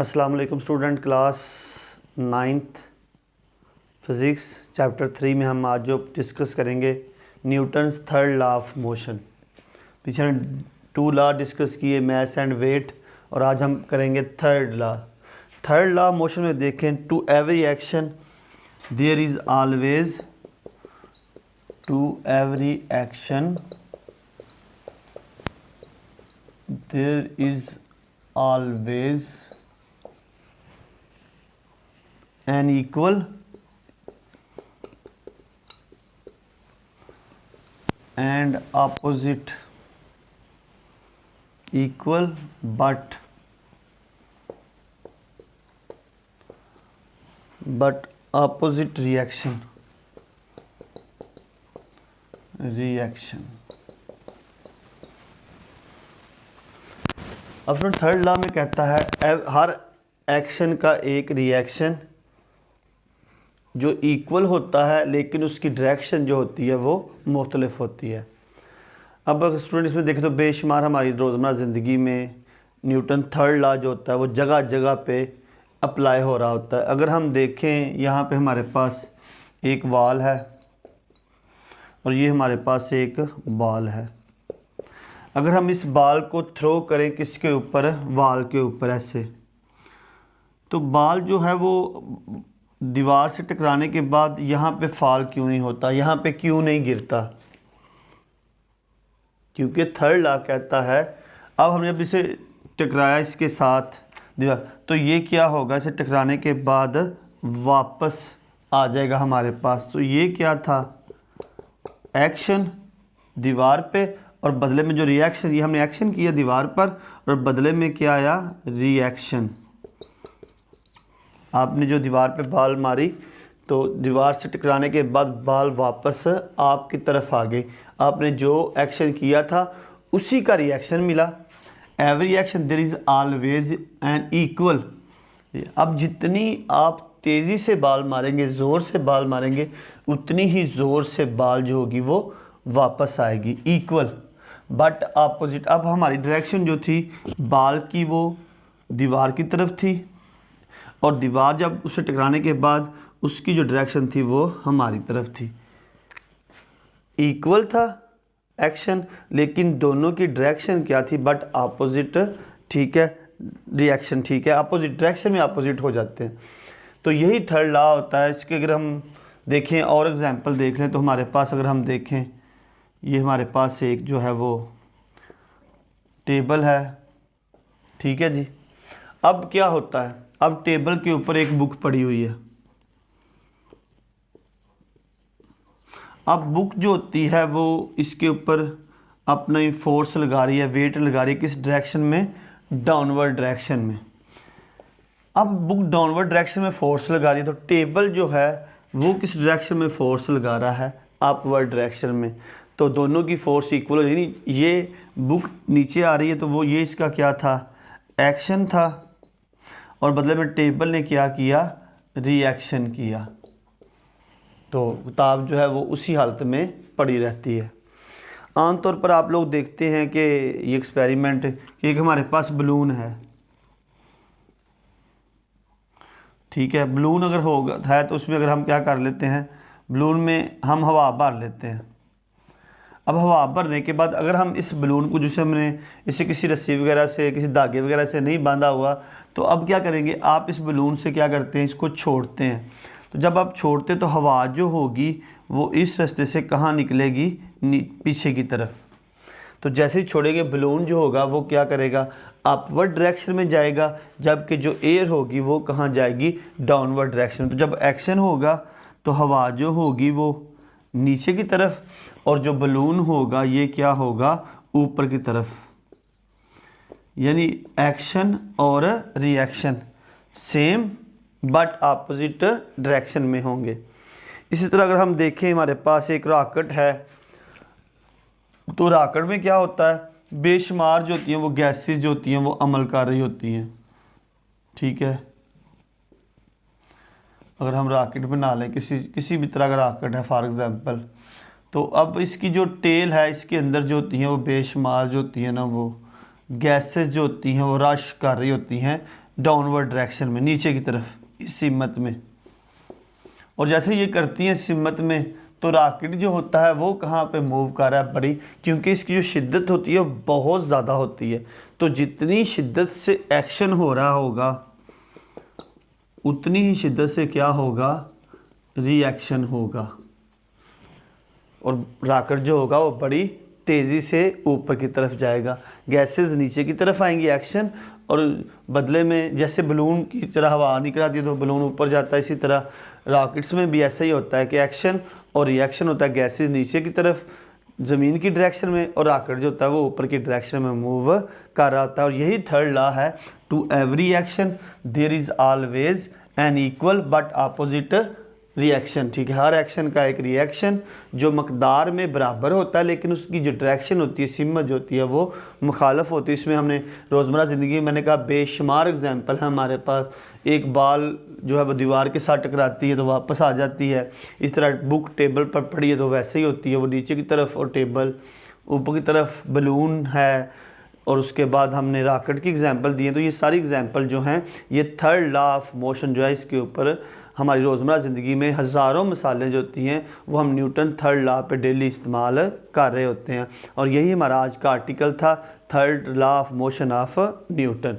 अस्सलाम वालेकुम student, class 9th physics chapter 3 में हम आज जो डिस्कस करेंगे Newton's third law of motion. पीछे हमने 2 लॉ डिस्कस किए, मास एंड वेट, और आज हम करेंगे third law. Third law of motion में देखें, to every action there is always, to every action there is always an equal and opposite equal but opposite reaction। अब friend third law में कहता है हर एक्शन का एक रिएक्शन जो equal होता है, लेकिन उसकी डायरेक्शन जो होती है वो मुख्तलिफ होती है। अब अगर स्टूडेंट इसमें देखें तो बेशुमार हमारी रोज़मर्रा ज़िंदगी में न्यूटन थर्ड लॉ जो होता है वो जगह जगह पे अप्लाई हो रहा होता है। अगर हम देखें, यहाँ पे हमारे पास एक वॉल है और ये हमारे पास एक बॉल है। अगर हम इस बॉल को थ्रो करें किसके ऊपर, वॉल के ऊपर ऐसे, तो बॉल जो है वो दीवार से टकराने के बाद यहाँ पे फॉल क्यों नहीं होता, यहाँ पे क्यों नहीं गिरता? क्योंकि थर्ड लॉ कहता है अब हमने अब इसे टकराया इसके साथ दीवार, तो ये क्या होगा, इसे टकराने के बाद वापस आ जाएगा हमारे पास। तो ये क्या था, एक्शन दीवार पे, और बदले में जो रिएक्शन, ये हमने एक्शन किया दीवार पर और बदले में क्या आया, रिएक्शन। आपने जो दीवार पे बॉल मारी तो दीवार से टकराने के बाद बॉल वापस आपकी तरफ आ गई, आपने जो एक्शन किया था उसी का रिएक्शन मिला। Every action there is always an equal. अब जितनी आप तेज़ी से बॉल मारेंगे, ज़ोर से बॉल मारेंगे, उतनी ही ज़ोर से बॉल जो होगी वो वापस आएगी, इक्वल बट अपोजिट। अब हमारी डायरेक्शन जो थी बॉल की वो दीवार की तरफ थी, और दीवार जब उसे टकराने के बाद उसकी जो डायरेक्शन थी वो हमारी तरफ थी। इक्वल था एक्शन, लेकिन दोनों की डायरेक्शन क्या थी, बट अपोजिट। ठीक है, रिएक्शन ठीक है, अपोजिट डायरेक्शन में अपोजिट हो जाते हैं। तो यही थर्ड लॉ होता है। इसके अगर हम देखें और एग्जांपल देख लें तो हमारे पास, अगर हम देखें, ये हमारे पास एक जो है वो टेबल है, ठीक है जी। अब क्या होता है, अब टेबल के ऊपर एक बुक पड़ी हुई है। अब बुक जो होती है वो इसके ऊपर अपना फोर्स लगा रही है, वेट लगा रही है, किस डायरेक्शन में, डाउनवर्ड डायरेक्शन में। अब बुक डाउनवर्ड डायरेक्शन में फोर्स लगा रही है, तो टेबल जो है वो किस डायरेक्शन में फोर्स लगा रहा है, अपवर्ड डायरेक्शन में। तो दोनों की फोर्स इक्वल हो, यानी ये बुक नीचे आ रही है तो वो ये इसका क्या था, एक्शन था, और बदले में टेबल ने क्या किया, रिएक्शन किया। तो किताब जो है वो उसी हालत में पड़ी रहती है। आमतौर पर आप लोग देखते हैं कि ये एक्सपेरिमेंट, कि एक हमारे पास बलून है, ठीक है। बलून अगर होगा है तो उसमें अगर हम क्या कर लेते हैं, बलून में हम हवा भर लेते हैं। अब हवा भरने के बाद अगर हम इस बलून को, जैसे हमने इसे किसी रस्सी वगैरह से, किसी धागे वगैरह से नहीं बांधा हुआ, तो अब क्या करेंगे, आप इस बलून से क्या करते हैं, इसको छोड़ते हैं। तो जब आप छोड़ते तो हवा जो होगी वो इस रास्ते से कहाँ निकलेगी, पीछे की तरफ। तो जैसे ही छोड़ेंगे बलून जो होगा वो क्या करेगा, अपवर्ड डायरेक्शन में जाएगा, जबकि जो एयर होगी वो कहाँ जाएगी, डाउनवर्ड डायरेक्शन। तो जब एक्शन होगा तो हवा जो होगी वो नीचे की तरफ, और जो बलून होगा ये क्या होगा, ऊपर की तरफ। यानी एक्शन और reaction same but opposite direction में होंगे। इसी तरह अगर हम देखें, हमारे पास एक रॉकेट है, तो रॉकेट में क्या होता है, बेशुमार जो होती हैं वो गैसेस जो होती हैं वो अमल कर रही होती हैं, ठीक है। अगर हम रॉकेट बना लें, किसी भी तरह का रॉकेट है फॉर एग्जांपल, तो अब इसकी जो टेल है, इसके अंदर जो होती हैं वो बेशुमार जो होती हैं ना, वो गैसेस जो होती हैं वो रश कर रही होती हैं डाउनवर्ड डायरेक्शन में, नीचे की तरफ इस सिमत में। और जैसे ये करती हैं सिमत में, तो रॉकेट जो होता है वो कहाँ पे मूव कर रहा है बड़ी, क्योंकि इसकी जो शिद्दत होती है बहुत ज़्यादा होती है। तो जितनी शिद्दत से एक्शन हो रहा होगा उतनी ही शिद्दत से क्या होगा, रिएक्शन होगा। और रॉकेट जो होगा वो बड़ी तेज़ी से ऊपर की तरफ जाएगा, गैसेस नीचे की तरफ आएंगी एक्शन, और बदले में जैसे बलून की तरह हवा निकल आती है तो बलून ऊपर जाता है, इसी तरह रॉकेट्स में भी ऐसा ही होता है कि एक्शन और रिएक्शन होता है, गैसेस नीचे की तरफ ज़मीन की डायरेक्शन में, और रॉकेट जो होता है वो ऊपर की डायरेक्शन में मूव कर रहा होता है। और यही थर्ड लॉ है, to every action there is always an equal but opposite reaction. ठीक है, हर एक्शन का एक रिएक्शन जो मकदार में बराबर होता है, लेकिन उसकी जो डायरेक्शन होती है, सिमत जो होती है, वो मुखालफ होती है। इसमें हमने रोज़मर्रा ज़िंदगी में मैंने कहा बेशुमार एग्जांपल है हमारे पास। एक बाल जो है वो दीवार के साथ टकराती है तो वापस आ जाती है, इस तरह बुक टेबल पर पड़ी है तो वैसे ही होती है, वो नीचे की तरफ और टेबल ऊपर की तरफ, बलून है, और उसके बाद हमने रॉकेट की एग्जांपल दी है। तो ये सारी एग्जांपल जो हैं ये थर्ड लॉ ऑफ मोशन जो है इसके ऊपर हमारी रोज़मर्रा ज़िंदगी में हज़ारों मिसालें जो होती हैं वो हम न्यूटन थर्ड लॉ पे डेली इस्तेमाल कर रहे होते हैं। और यही हमारा आज का आर्टिकल था, third law of motion of Newton.